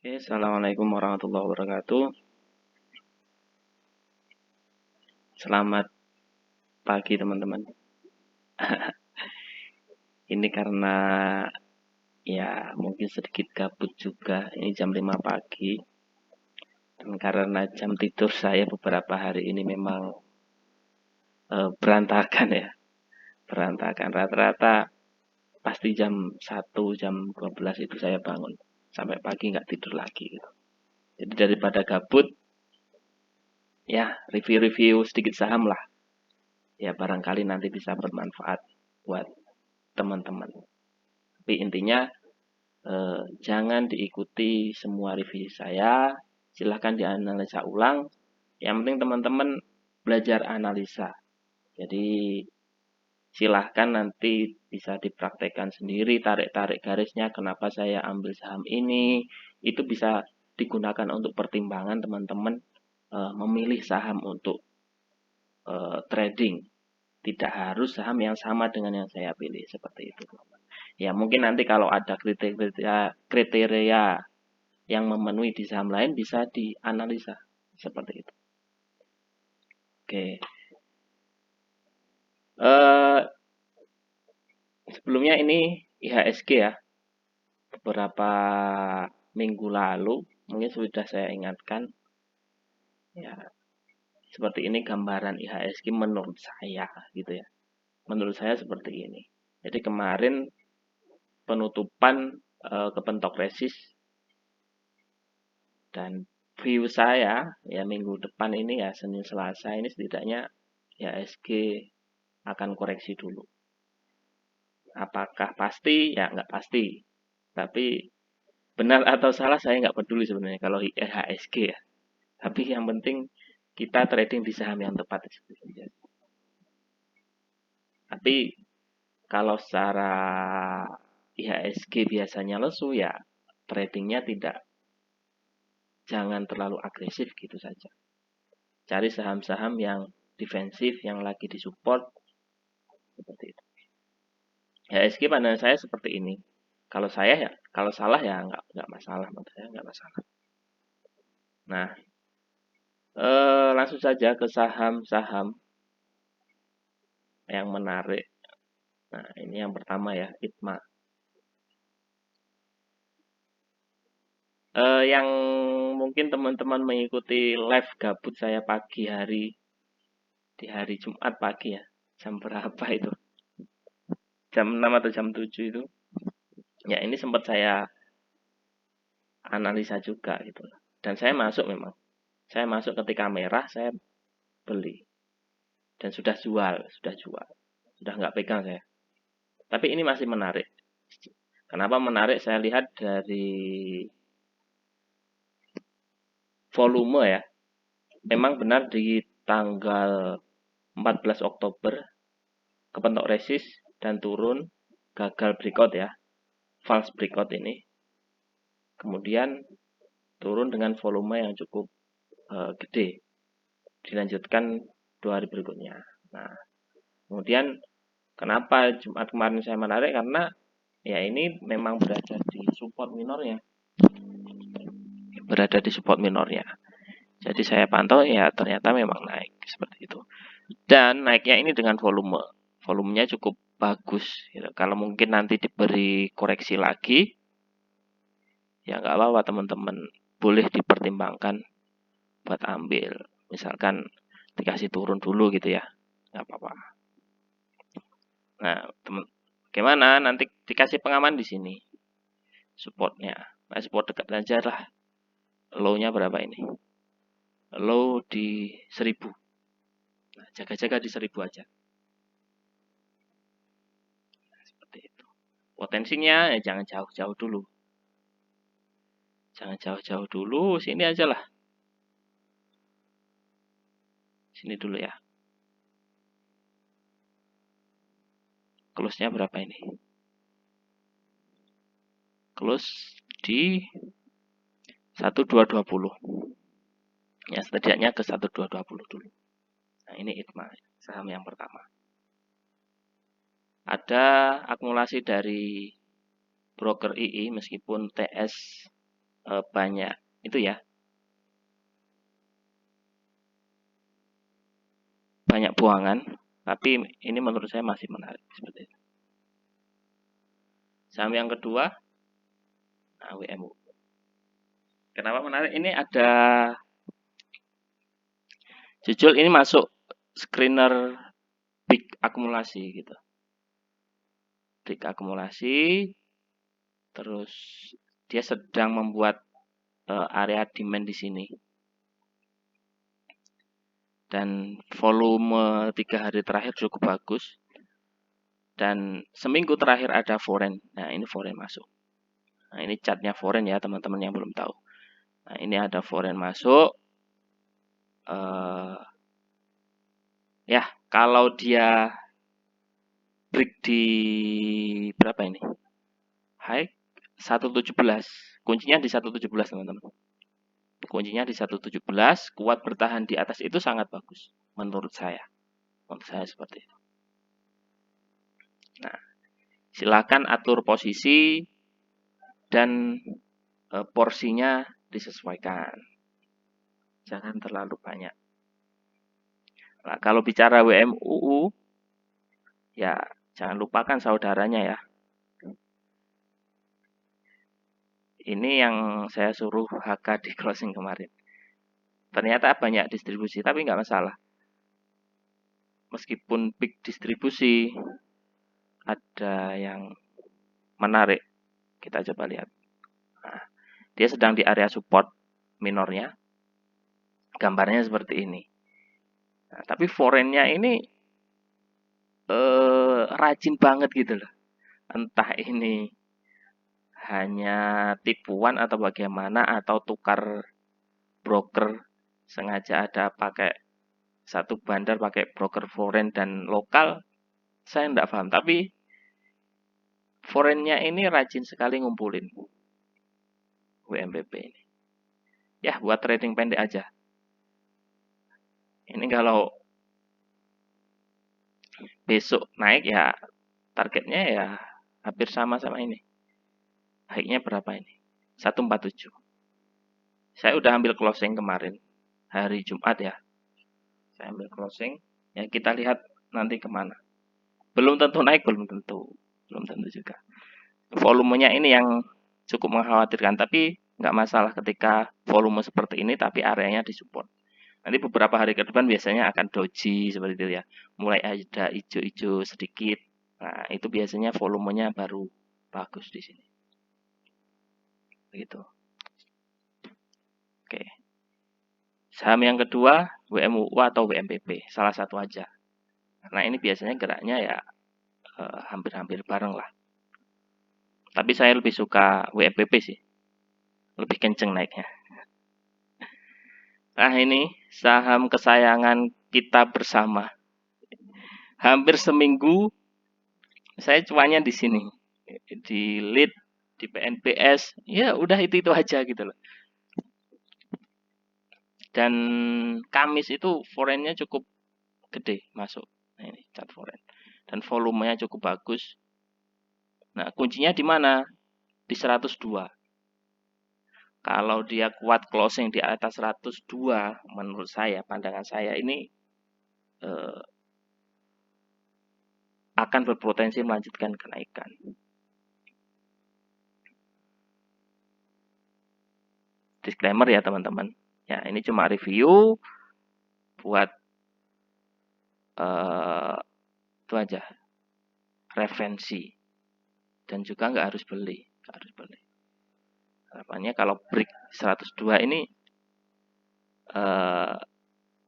Oke, Assalamualaikum warahmatullahi wabarakatuh. Selamat pagi teman-teman. Ini karena ya mungkin sedikit gabut juga. Ini jam 5 pagi. Dan karena jam tidur saya beberapa hari ini memang berantakan ya. Berantakan. Rata-rata pasti jam 1, jam 12 itu saya bangun. Sampai pagi nggak tidur lagi gitu. Jadi daripada gabut, ya review-review sedikit saham lah. Ya barangkali nanti bisa bermanfaat buat teman-teman. Tapi intinya jangan diikuti semua review saya, silahkan dianalisa ulang. Yang penting teman-teman belajar analisa. Jadi silahkan nanti bisa dipraktekkan sendiri, tarik-tarik garisnya kenapa saya ambil saham ini. Itu bisa digunakan untuk pertimbangan teman-teman memilih saham untuk trading. Tidak harus saham yang sama dengan yang saya pilih, seperti itu. Ya mungkin nanti kalau ada kriteria yang memenuhi di saham lain bisa dianalisa seperti itu. Oke. Eh, Sebelumnya ini IHSG ya. Beberapa minggu lalu mungkin sudah saya ingatkan ya, seperti ini gambaran IHSG menurut saya gitu ya. Menurut saya seperti ini. Jadi kemarin penutupan kepentok resist, dan view saya ya minggu depan ini ya Senin Selasa ini setidaknya ya SG akan koreksi dulu. Apakah pasti? Ya nggak pasti. Tapi benar atau salah saya nggak peduli sebenarnya kalau IHSG ya. Tapi yang penting kita trading di saham yang tepat. Tapi kalau secara IHSG biasanya lesu ya tradingnya tidak, jangan terlalu agresif gitu saja. Cari saham-saham yang defensif yang lagi disupport seperti itu. IHSG pandangan saya seperti ini. Kalau saya ya, kalau salah ya nggak masalah, menurut saya nggak masalah. Nah, langsung saja ke saham-saham yang menarik. Nah, ini yang pertama ya, ITMA. Yang mungkin teman-teman mengikuti live gabut saya pagi hari, di hari Jumat pagi ya, jam berapa itu? Jam 6 atau jam 7 itu. Ya, ini sempat saya analisa juga gitu. Dan saya masuk memang. Saya masuk ketika merah, saya beli. Dan sudah jual, sudah jual. Sudah nggak pegang saya. Tapi ini masih menarik. Kenapa menarik? Saya lihat dari volume ya. Memang benar di tanggal 14 Oktober kepentok resist dan turun, gagal breakout ya. False breakout ini. Kemudian turun dengan volume yang cukup gede. Dilanjutkan 2 hari berikutnya. Nah, kemudian kenapa Jumat kemarin saya menarik? Karena ya ini memang berada di support minornya. Berada di support minornya. Jadi saya pantau ya ternyata memang naik seperti itu. Dan naiknya ini dengan volume. Volumenya cukup bagus. Gitu. Kalau mungkin nanti diberi koreksi lagi, ya nggak apa-apa teman-teman. Boleh dipertimbangkan buat ambil. Misalkan dikasih turun dulu gitu ya. Nggak apa-apa. Nah, teman, gimana? Nanti dikasih pengaman di sini. Supportnya. Nah, support dekat aja lah. Low-nya berapa ini? Low di 1000. Nah, jaga-jaga di 1000 aja. Nah, seperti itu. Potensinya ya jangan jauh-jauh dulu. Jangan jauh-jauh dulu, sini aja lah. Sini dulu ya. Close-nya berapa ini? Close di 1220. Ya, setidaknya ke 1220 dulu. Nah, ini ITMA, saham yang pertama. Ada akumulasi dari broker II meskipun TS banyak itu ya, banyak buangan, tapi ini menurut saya masih menarik seperti itu. Saham yang kedua, nah, WMU. Kenapa menarik? Ini ada jujur ini masuk screener big akumulasi gitu. Big akumulasi, terus dia sedang membuat area demand di sini. Dan volume 3 hari terakhir cukup bagus. Dan seminggu terakhir ada foreign. Nah, ini foreign masuk. Nah, ini chartnya foreign ya, teman-teman yang belum tahu. Nah, ini ada foreign masuk. Ya, kalau dia break di berapa ini? High 117. Kuncinya di 117, teman-teman. Kuncinya di 117, kuat bertahan di atas itu sangat bagus menurut saya. Menurut saya seperti itu. Nah, silakan atur posisi dan porsinya disesuaikan. Jangan terlalu banyak. Nah, kalau bicara WMUU, ya jangan lupakan saudaranya ya. Ini yang saya suruh HK di closing kemarin. Ternyata banyak distribusi, tapi nggak masalah. Meskipun peak distribusi, ada yang menarik. Kita coba lihat. Nah, dia sedang di area support minornya. Gambarnya seperti ini. Nah, tapi foreign-nya ini rajin banget gitu loh. Entah ini hanya tipuan atau bagaimana, atau tukar broker sengaja ada pakai satu bandar pakai broker foreign dan lokal, saya tidak paham. Tapi foreign-nya ini rajin sekali ngumpulin WMPP ini. Ya, buat trading pendek aja. Ini kalau besok naik ya targetnya ya hampir sama ini. High-nya berapa ini? 147. Saya udah ambil closing kemarin, hari Jumat ya. Saya ambil closing, ya kita lihat nanti kemana. Belum tentu naik, belum tentu juga. Volumenya ini yang cukup mengkhawatirkan, tapi nggak masalah ketika volume seperti ini, tapi areanya disupport. Nanti beberapa hari ke depan biasanya akan doji seperti itu ya. Mulai ada hijau-hijau sedikit. Nah, itu biasanya volumenya baru bagus di sini. Begitu. Oke. Saham yang kedua, WMUU atau WMPP, salah satu aja. Karena ini biasanya geraknya ya hampir-hampir bareng lah. Tapi saya lebih suka WMPP sih. Lebih kenceng naiknya. Nah, ini saham kesayangan kita bersama. Hampir seminggu saya cuanya di sini. Di lead, di PNPS, ya udah itu aja gitu loh. Dan Kamis itu foreign-nya cukup gede masuk. Nah, ini chart foreign. Dan volumenya cukup bagus. Nah, kuncinya di mana? Di 102. Kalau dia kuat closing di atas 102, menurut saya, pandangan saya ini akan berpotensi melanjutkan kenaikan. Disclaimer ya teman-teman. Ya, ini cuma review buat itu aja, referensi. Dan juga nggak harus beli. Harapannya kalau break 102 ini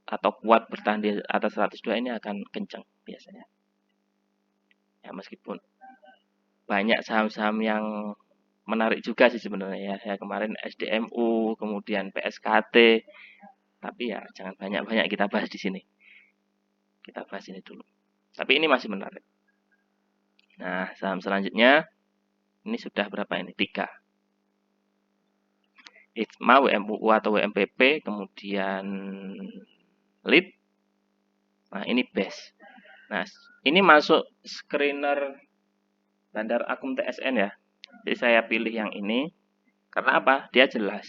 atau kuat bertahan di atas 102 ini akan kencang biasanya. Ya, meskipun banyak saham-saham yang menarik juga sih sebenarnya ya. Saya kemarin SDMU, kemudian PSKT. Tapi ya jangan banyak-banyak kita bahas di sini. Kita bahas ini dulu. Tapi ini masih menarik. Nah, saham selanjutnya ini sudah berapa ini? 3. ITMA, WMUU atau WMPP, kemudian lead. Nah, ini base. Nah, ini masuk screener Bandar Akum TSN ya. Jadi saya pilih yang ini. Karena apa? Dia jelas.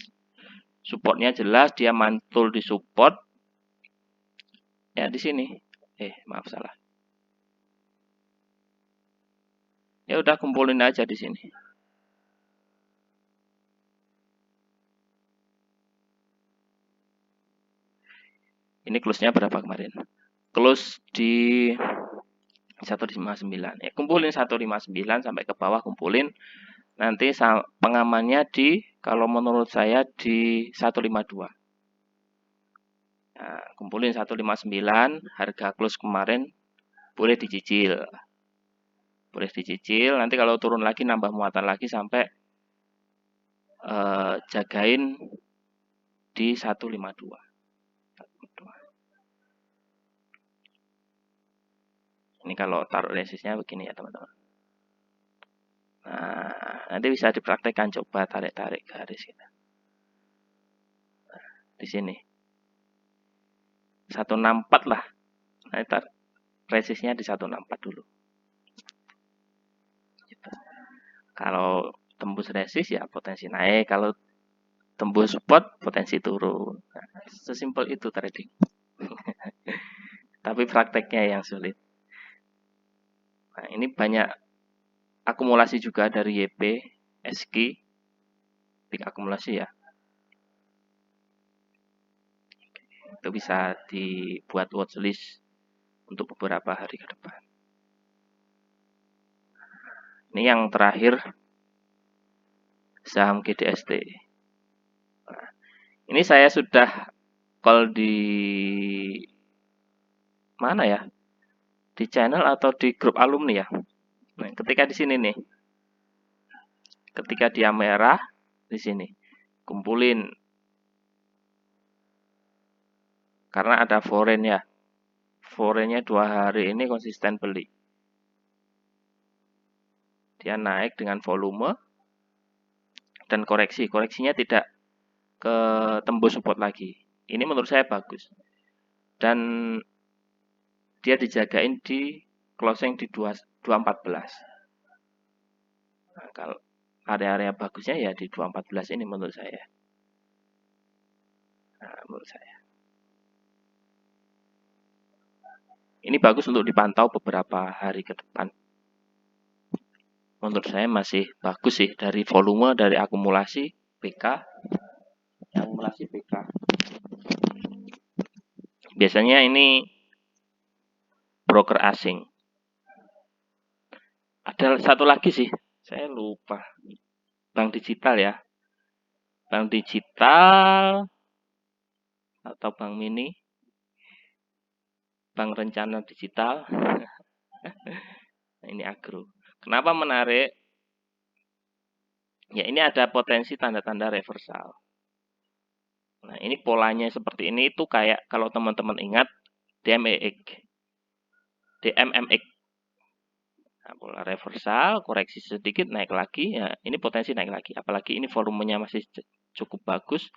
Supportnya jelas, dia mantul di support. Ya di sini. Maaf salah. Ya udah kumpulin aja di sini. Ini close-nya berapa kemarin? Close di 159. Kumpulin 159 sampai ke bawah, kumpulin. Nanti pengamannya kalau menurut saya di 152. Nah, kumpulin 159, harga close kemarin boleh dicicil. Boleh dicicil, nanti kalau turun lagi nambah muatan lagi sampai jagain di 152. Ini kalau taruh resistnya begini ya teman-teman. Nah, nanti bisa dipraktekkan, coba tarik-tarik garis kita. Nah, di sini 164 lah. Nah, resistnya di 164 dulu. Gitu. Kalau tembus resist ya potensi naik, kalau tembus support potensi turun. Nah, sesimpel itu trading. Tapi prakteknya yang sulit. Nah, ini banyak akumulasi juga dari YP, SQ, peak akumulasi ya. Itu bisa dibuat watchlist untuk beberapa hari ke depan. Ini yang terakhir, saham GDST. Nah, ini saya sudah call di mana ya? Di channel atau di grup alumni ya? Nah, ketika di sini nih, ketika dia merah di sini, kumpulin karena ada foreign ya. Foreignnya 2 hari ini konsisten beli. Dia naik dengan volume dan koreksinya tidak ke tembus support lagi. Ini menurut saya bagus. Dan dia dijagain di closing di 214. Nah, kalau area-area bagusnya ya di 214 ini menurut saya. Nah, menurut saya. Ini bagus untuk dipantau beberapa hari ke depan. Menurut saya masih bagus sih dari volume, dari akumulasi BK. Akumulasi BK. Biasanya ini broker asing. Ada satu lagi sih, saya lupa. Bank digital ya. Bank digital atau bank mini. Bank rencana digital. Ini agro. Kenapa menarik? Ya ini ada potensi tanda-tanda reversal. Nah ini polanya seperti ini itu kayak kalau teman-teman ingat DMMX. Nah, pola reversal, koreksi sedikit naik lagi, ya ini potensi naik lagi. Apalagi ini volumenya masih cukup bagus.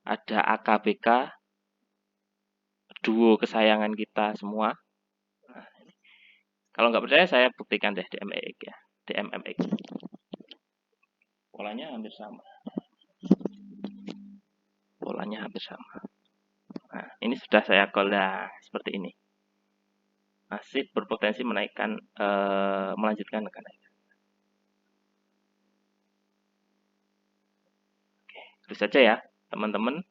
Ada AKBK, duo kesayangan kita semua. Nah, kalau nggak percaya saya buktikan deh DMMX ya. DMMX. Polanya hampir sama. Nah, ini sudah saya call seperti ini. Masih berpotensi menaikkan, melanjutkan kenaikan. Oke, itu saja ya teman-teman.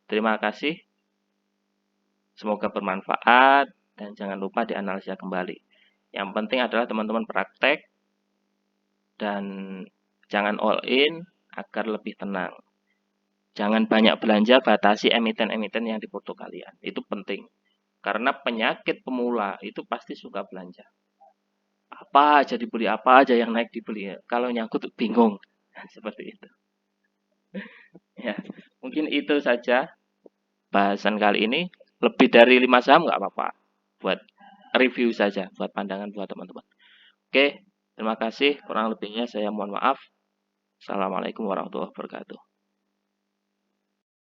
Terima kasih. Semoga bermanfaat dan jangan lupa dianalisa kembali. Yang penting adalah teman-teman praktek dan jangan all in agar lebih tenang. Jangan banyak belanja, batasi emiten-emiten yang di porto kalian. Itu penting. Karena penyakit pemula itu pasti suka belanja. Apa aja dibeli, apa aja yang naik dibeli. Kalau nyangkut bingung. Seperti itu. Ya, mungkin itu saja bahasan kali ini. Lebih dari 5 saham nggak apa-apa. Buat review saja, buat pandangan buat teman-teman. Oke, terima kasih. Kurang lebihnya saya mohon maaf. Assalamualaikum warahmatullahi wabarakatuh.